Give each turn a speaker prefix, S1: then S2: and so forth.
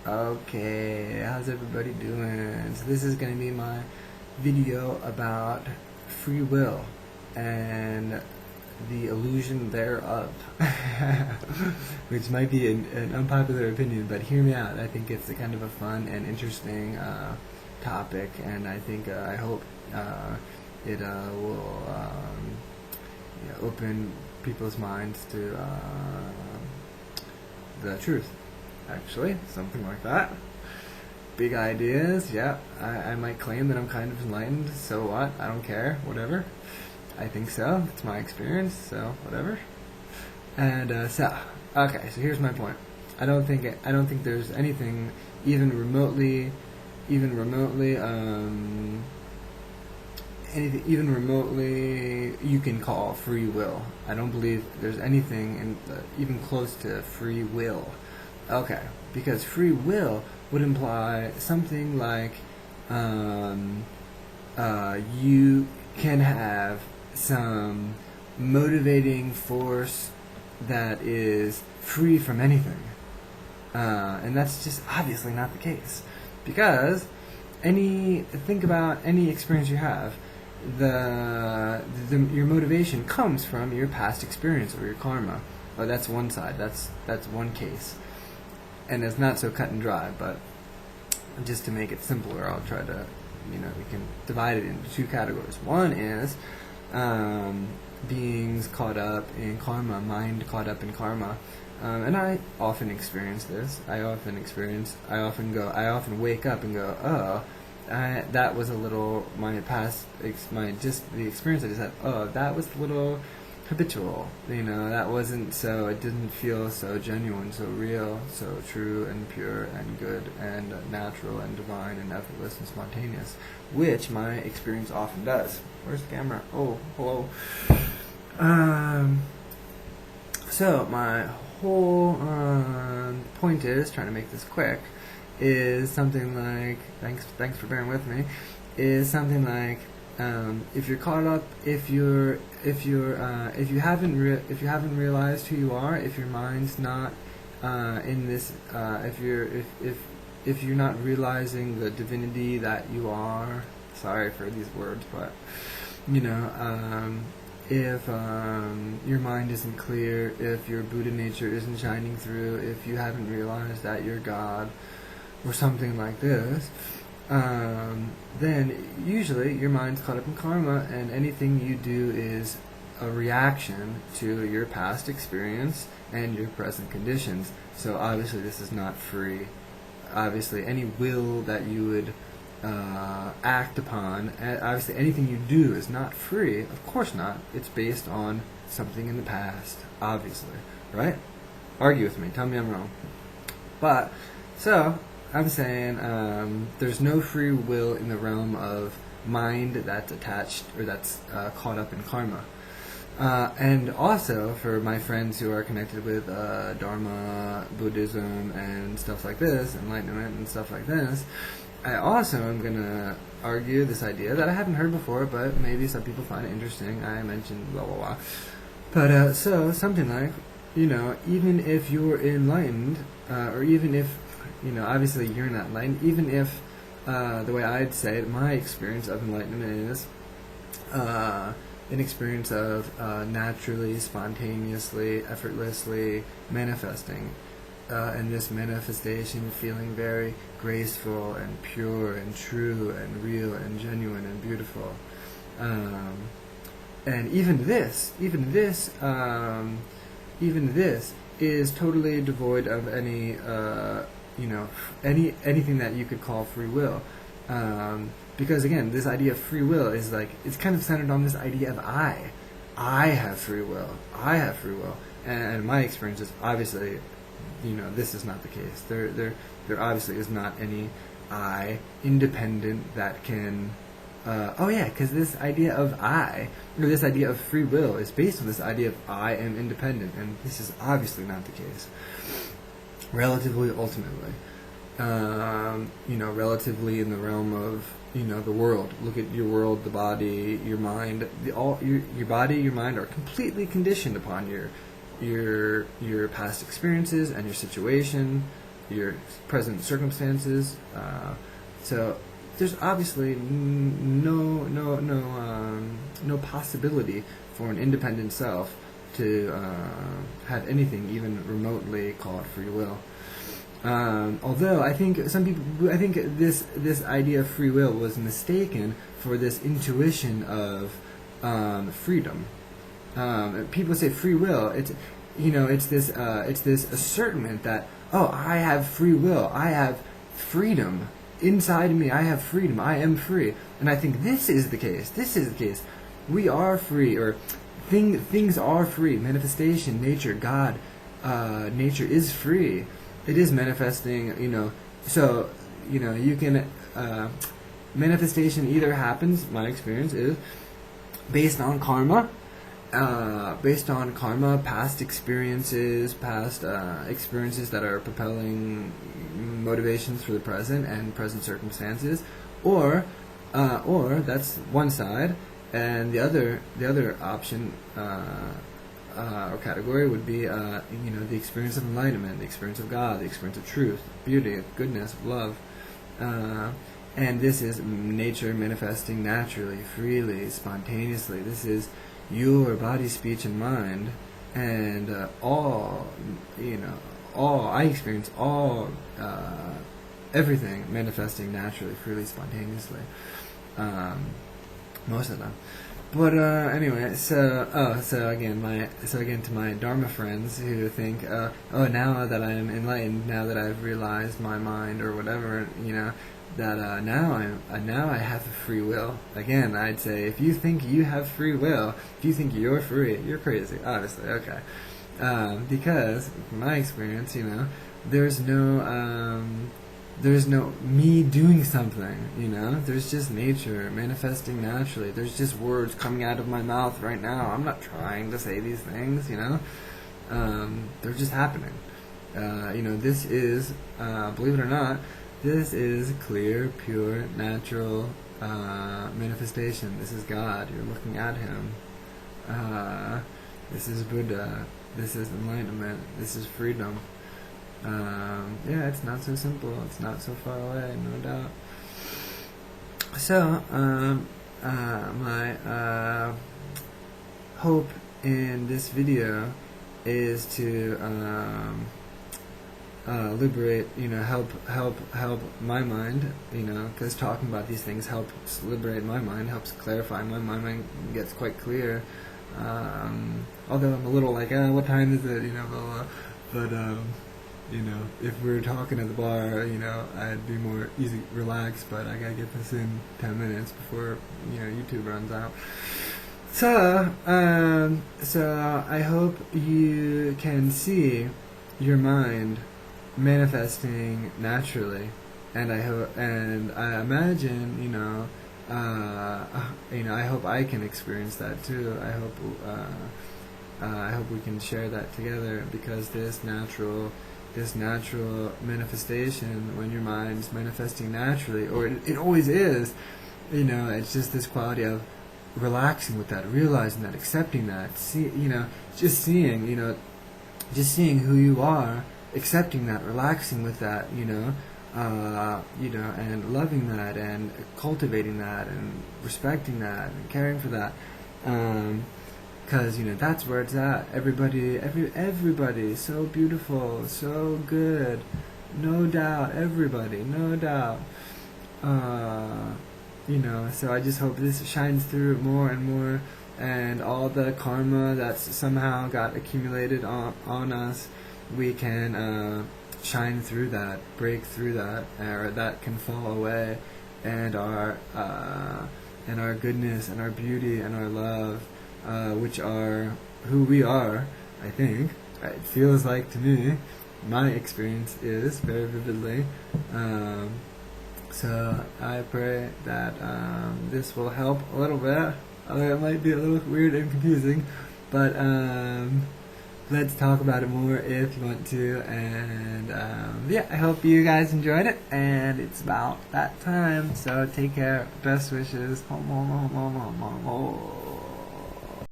S1: Okay, how's everybody doing? So this is going to be my video about free will and the illusion thereof, which might be an unpopular opinion, but hear me out. I think it's a kind of a fun and interesting topic, and I think I hope it will open people's minds to the truth. Actually, something like that. Big ideas, yeah. I might claim that I'm kind of enlightened, so what? I don't care, whatever. I think so. It's my experience, so whatever. And okay. So here's my point. I don't think there's anything even remotely, anything even remotely you can call free will. I don't believe there's anything even close to free will. Okay, because free will would imply something like you can have some motivating force that is free from anything. And that's just obviously not the case. Because think about any experience you have, your motivation comes from your past experience or your karma. Oh, that's one side. That's one case. And it's not so cut and dry, but just to make it simpler, I'll try to, we can divide it into two categories. One is beings caught up in karma, mind caught up in karma. And I often experience this. I often wake up and go, oh, that was a little, the experience I just had, oh, that was a little habitual, that wasn't so, it didn't feel so genuine, so real, so true and pure and good and natural and divine and effortless and spontaneous, which my experience often does. Where's the camera? Oh, hello. So my whole point is, trying to make this quick, is something like, thanks for bearing with me, is something like, if you're caught up, if you haven't realized who you are, if your mind's not in this, if you're not realizing the divinity that you are, sorry for these words, but if your mind isn't clear, if your Buddha nature isn't shining through, if you haven't realized that you're God or something like this, then usually your mind's caught up in karma, and anything you do is a reaction to your past experience and your present conditions. So obviously this is not free. Obviously any will that you would act upon, obviously anything you do is not free. Of course not. It's based on something in the past, obviously, right? Argue with me. Tell me I'm wrong. But, so, I'm saying there's no free will in the realm of mind that's attached or that's caught up in karma. And also, for my friends who are connected with Dharma, Buddhism, and stuff like this, enlightenment and stuff like this, I also am going to argue this idea that I haven't heard before, but maybe some people find it interesting. I mentioned blah, blah, blah. But, so, something like, even if you're enlightened, or even if, obviously you're not enlightened, even if, the way I'd say it, my experience of enlightenment is an experience of naturally, spontaneously, effortlessly manifesting. And this manifestation feeling very graceful and pure and true and real and genuine and beautiful. And even this is totally devoid of any, anything that you could call free will. Because again, this idea of free will is like, it's kind of centered on this idea of I. I have free will. I have free will. And my experience is obviously, this is not the case. There obviously is not any I independent that can. Because this idea of I, or this idea of free will, is based on this idea of I am independent, and this is obviously not the case. Relatively, ultimately, relatively in the realm of the world. Look at your world, the body, your mind. Your body, your mind are completely conditioned upon your past experiences and your situation, your present circumstances. So there's obviously no possibility for an independent self to have anything even remotely called free will. Although I think this idea of free will was mistaken for this intuition of freedom. People say free will. It's this assertment that, oh, I have free will, I have freedom inside of me, I have freedom, I am free. And I think this is the case. We are free, or things are free. Manifestation, nature, God, nature is free. It is manifesting, so, you can, manifestation either happens, my experience is, based on karma, past experiences that are propelling motivations for the present and present circumstances, or that's one side, and the other option or category would be the experience of enlightenment, the experience of God, the experience of truth, beauty, goodness, love, and this is nature manifesting naturally, freely, spontaneously. This is your body, speech, and mind, and I experience everything manifesting naturally, freely, spontaneously, most of them. But anyway, so again to my Dharma friends who think, now that I am enlightened, now that I've realized my mind or whatever, that now I have free will. Again, I'd say, if you think you have free will, if you think you're free, you're crazy. Obviously, okay, because from my experience, there's no me doing something, there's just nature manifesting naturally. There's just words coming out of my mouth right now. I'm not trying to say these things, they're just happening. This is, believe it or not, this is clear, pure, natural manifestation. This is God. You're looking at Him. This is Buddha. This is enlightenment. This is freedom. It's not so simple. It's not so far away, no doubt. So, my hope in this video is to liberate, help my mind, because talking about these things helps liberate my mind, helps clarify my mind. My mind gets quite clear. Although I'm a little like, what time is it, blah, blah. But, if we're talking at the bar, I'd be more easy, relaxed, but I gotta get this in 10 minutes before, YouTube runs out. So I hope you can see your mind manifesting naturally, and I imagine, I hope I can experience that too. I hope we can share that together, because this natural manifestation, when your mind's manifesting naturally, or it always is, it's just this quality of relaxing with that, realizing that, accepting that, just seeing who you are, accepting that, relaxing with that, and loving that, and cultivating that, and respecting that, and caring for that, because that's where it's at. Everybody is so beautiful, so good, no doubt. Everybody, no doubt. So I just hope this shines through more and more, and all the karma that's somehow got accumulated on us, we can shine through that, break through that, or that can fall away, and our goodness and our beauty and our love, which are who we are, I think. It feels like to me, my experience is very vividly. So I pray that this will help a little bit. Although it might be a little weird and confusing, but let's talk about it more if you want to. And I hope you guys enjoyed it. And it's about that time. So take care. Best wishes.